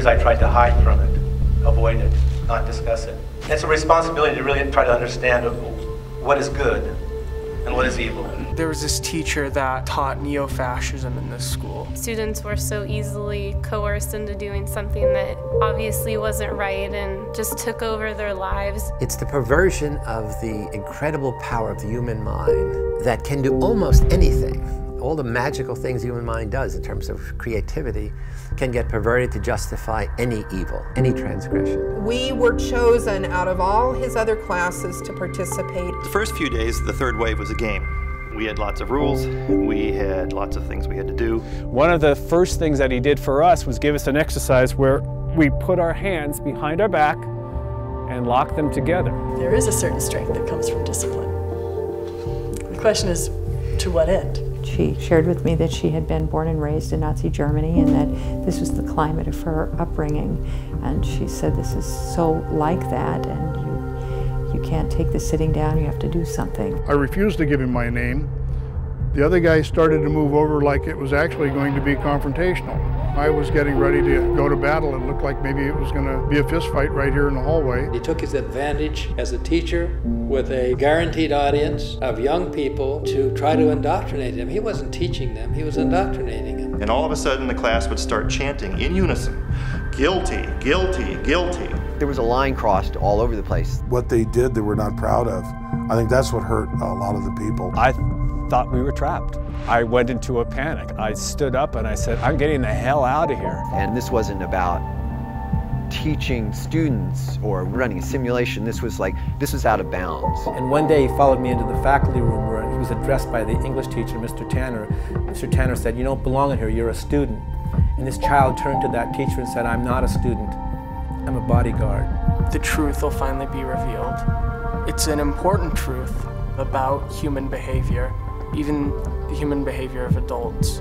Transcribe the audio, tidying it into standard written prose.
years I tried to hide from it, avoid it, not discuss it. It's a responsibility to really try to understand what is good and what is evil. There was this teacher that taught neo-fascism in this school. Students were so easily coerced into doing something that obviously wasn't right and just took over their lives. It's the perversion of the incredible power of the human mind that can do almost anything. All the magical things the human mind does in terms of creativity can get perverted to justify any evil, any transgression. We were chosen out of all his other classes to participate. The first few days, the third wave was a game. We had lots of rules, we had lots of things we had to do. One of the first things that he did for us was give us an exercise where we put our hands behind our back and lock them together. There is a certain strength that comes from discipline. The question is, to what end? She shared with me that she had been born and raised in Nazi Germany and that this was the climate of her upbringing. And she said, this is so like that, and you can't take this sitting down, you have to do something. I refused to give him my name. The other guy started to move over like it was actually going to be confrontational. I was getting ready to go to battle. It looked like maybe it was going to be a fist fight right here in the hallway. He took his advantage as a teacher with a guaranteed audience of young people to try to indoctrinate them. He wasn't teaching them, he was indoctrinating them. And all of a sudden the class would start chanting in unison, guilty, guilty, guilty. There was a line crossed all over the place. What they did they were not proud of. I think that's what hurt a lot of the people. I thought we were trapped. I went into a panic. I stood up and I said, I'm getting the hell out of here. And this wasn't about teaching students or running a simulation. This was out of bounds. And one day he followed me into the faculty room where he was addressed by the English teacher, Mr. Tanner. Mr. Tanner said, you don't belong in here, you're a student. And this child turned to that teacher and said, I'm not a student, I'm a bodyguard. The truth will finally be revealed. It's an important truth about human behavior, even the human behavior of adults.